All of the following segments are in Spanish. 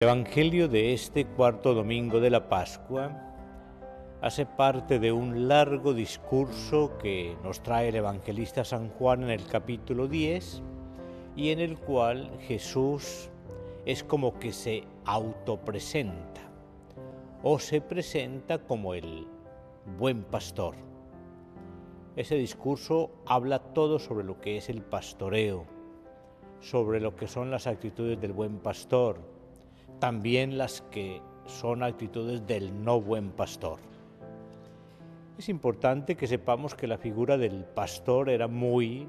El Evangelio de este cuarto domingo de la Pascua hace parte de un largo discurso que nos trae el evangelista San Juan en el capítulo 10 y en el cual Jesús es como que se autopresenta o se presenta como el buen pastor. Ese discurso habla todo sobre lo que es el pastoreo, sobre lo que son las actitudes del buen pastor, también las que son actitudes del no buen pastor. Es importante que sepamos que la figura del pastor era muy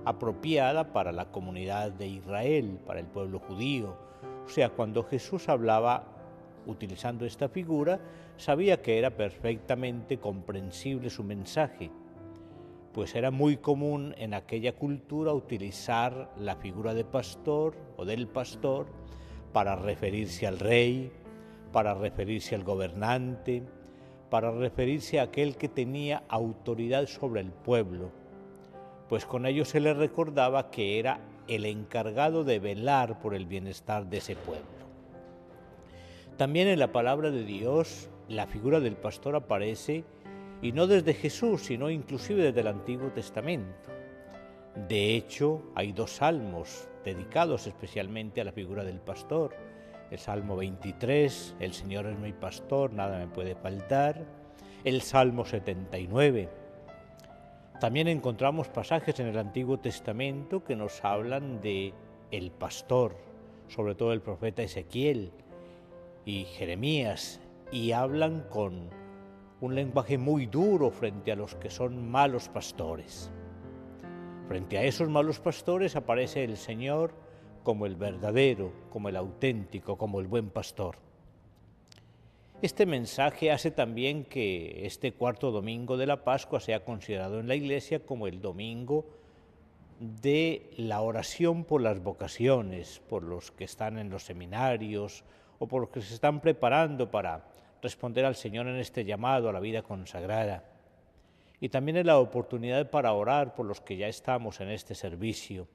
apropiada para la comunidad de Israel, para el pueblo judío. O sea, cuando Jesús hablaba utilizando esta figura, sabía que era perfectamente comprensible su mensaje, pues era muy común en aquella cultura utilizar la figura de pastor o del pastor para referirse al rey, para referirse al gobernante, para referirse a aquel que tenía autoridad sobre el pueblo, pues con ello se le recordaba que era el encargado de velar por el bienestar de ese pueblo. También en la palabra de Dios, la figura del pastor aparece, y no desde Jesús, sino inclusive desde el Antiguo Testamento. De hecho, hay dos salmos dedicados especialmente a la figura del pastor. El Salmo 23, el Señor es mi pastor, nada me puede faltar. El Salmo 79. También encontramos pasajes en el Antiguo Testamento que nos hablan de el pastor, sobre todo el profeta Ezequiel y Jeremías, y hablan con un lenguaje muy duro frente a los que son malos pastores. Frente a esos malos pastores aparece el Señor como el verdadero, como el auténtico, como el buen pastor. Este mensaje hace también que este cuarto domingo de la Pascua sea considerado en la Iglesia como el domingo de la oración por las vocaciones, por los que están en los seminarios o por los que se están preparando para responder al Señor en este llamado a la vida consagrada. Y también es la oportunidad para orar por los que ya estamos en este servicio.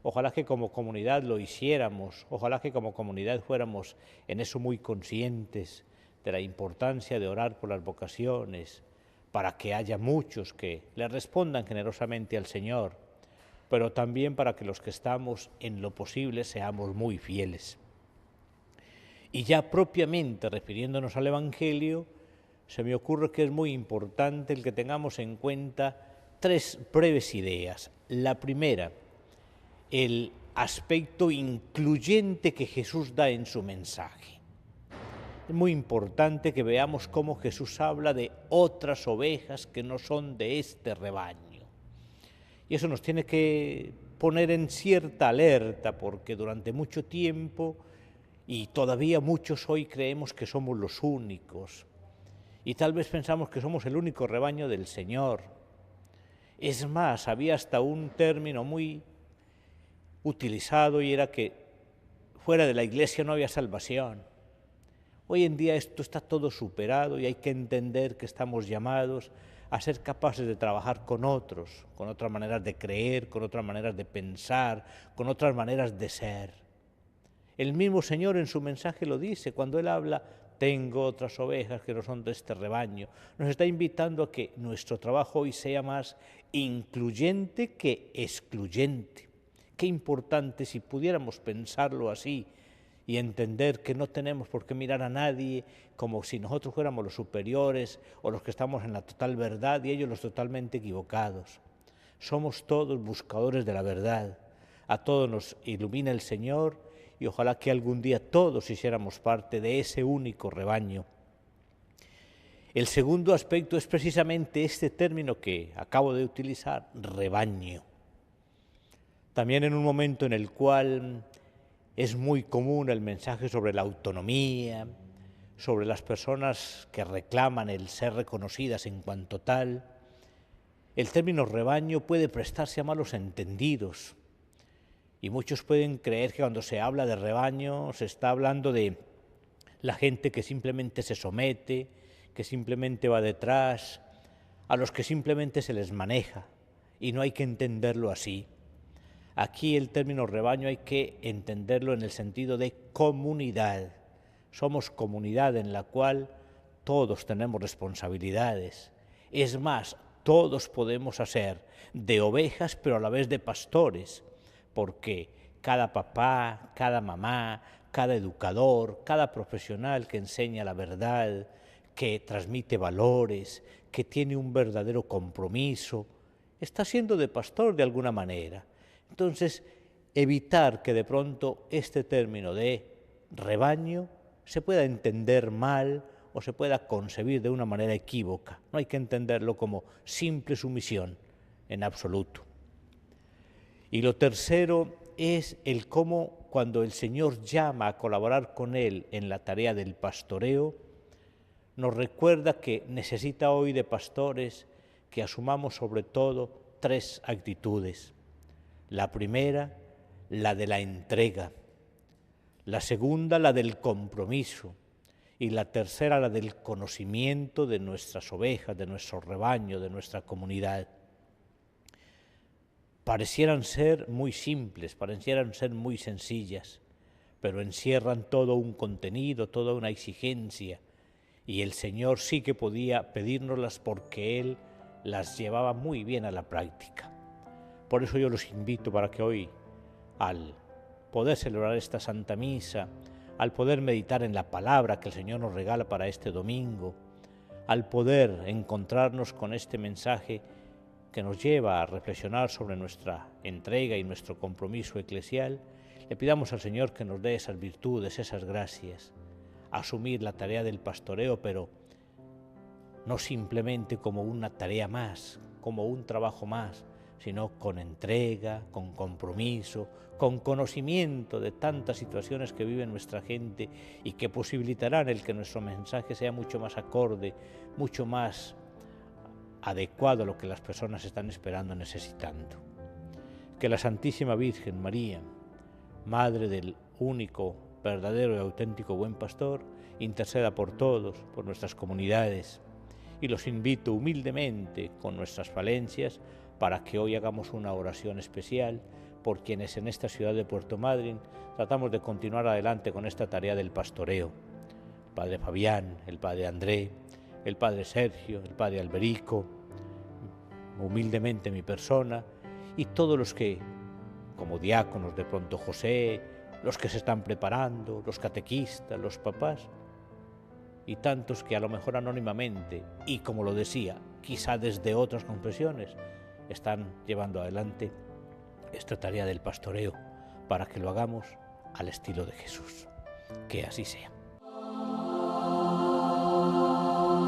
Ojalá que como comunidad lo hiciéramos, ojalá que como comunidad fuéramos en eso muy conscientes de la importancia de orar por las vocaciones, para que haya muchos que le respondan generosamente al Señor, pero también para que los que estamos en lo posible seamos muy fieles. Y ya propiamente refiriéndonos al Evangelio, se me ocurre que es muy importante el que tengamos en cuenta tres breves ideas. La primera, el aspecto incluyente que Jesús da en su mensaje. Es muy importante que veamos cómo Jesús habla de otras ovejas que no son de este rebaño. Y eso nos tiene que poner en cierta alerta, porque durante mucho tiempo, y todavía muchos hoy creemos que somos los únicos, y tal vez pensamos que somos el único rebaño del Señor. Es más, había hasta un término muy utilizado y era que fuera de la Iglesia no había salvación. Hoy en día esto está todo superado y hay que entender que estamos llamados a ser capaces de trabajar con otros, con otras maneras de creer, con otras maneras de pensar, con otras maneras de ser. El mismo Señor en su mensaje lo dice cuando Él habla: tengo otras ovejas que no son de este rebaño. Nos está invitando a que nuestro trabajo hoy sea más incluyente que excluyente. Qué importante si pudiéramos pensarlo así y entender que no tenemos por qué mirar a nadie como si nosotros fuéramos los superiores o los que estamos en la total verdad y ellos los totalmente equivocados. Somos todos buscadores de la verdad. A todos nos ilumina el Señor y ojalá que algún día todos hiciéramos parte de ese único rebaño. El segundo aspecto es precisamente este término que acabo de utilizar, rebaño. También en un momento en el cual es muy común el mensaje sobre la autonomía, sobre las personas que reclaman el ser reconocidas en cuanto tal, el término rebaño puede prestarse a malos entendidos. Y muchos pueden creer que cuando se habla de rebaño se está hablando de la gente que simplemente se somete, que simplemente va detrás, a los que simplemente se les maneja, y no hay que entenderlo así. Aquí el término rebaño hay que entenderlo en el sentido de comunidad. Somos comunidad en la cual todos tenemos responsabilidades. Es más, todos podemos hacer de ovejas, pero a la vez de pastores, porque cada papá, cada mamá, cada educador, cada profesional que enseña la verdad, que transmite valores, que tiene un verdadero compromiso, está siendo de pastor de alguna manera. Entonces, evitar que de pronto este término de rebaño se pueda entender mal o se pueda concebir de una manera equívoca. No hay que entenderlo como simple sumisión en absoluto. Y lo tercero es el cómo, cuando el Señor llama a colaborar con Él en la tarea del pastoreo, nos recuerda que necesita hoy de pastores que asumamos sobre todo 3 actitudes. La primera, la de la entrega. La segunda, la del compromiso. Y la tercera, la del conocimiento de nuestras ovejas, de nuestro rebaño, de nuestra comunidad. Parecieran ser muy simples, parecieran ser muy sencillas, pero encierran todo un contenido, toda una exigencia, y el Señor sí que podía pedírnoslas porque Él las llevaba muy bien a la práctica. Por eso yo los invito para que hoy, al poder celebrar esta Santa Misa, al poder meditar en la palabra que el Señor nos regala para este domingo, al poder encontrarnos con este mensaje que nos lleva a reflexionar sobre nuestra entrega y nuestro compromiso eclesial, le pidamos al Señor que nos dé esas virtudes, esas gracias, asumir la tarea del pastoreo, pero no simplemente como una tarea más, como un trabajo más, sino con entrega, con compromiso, con conocimiento de tantas situaciones que vive nuestra gente y que posibilitarán el que nuestro mensaje sea mucho más acorde, mucho más adecuado a lo que las personas están esperando, necesitando. Que la Santísima Virgen María, Madre del único, verdadero y auténtico buen pastor, interceda por todos, por nuestras comunidades, y los invito humildemente, con nuestras falencias, para que hoy hagamos una oración especial por quienes en esta ciudad de Puerto Madryn tratamos de continuar adelante con esta tarea del pastoreo. El Padre Fabián, el Padre André, el Padre Sergio, el Padre Alberico, humildemente mi persona, y todos los que, como diáconos, de pronto José, los que se están preparando, los catequistas, los papás, y tantos que a lo mejor anónimamente, y como lo decía, quizá desde otras confesiones, están llevando adelante esta tarea del pastoreo para que lo hagamos al estilo de Jesús. Que así sea.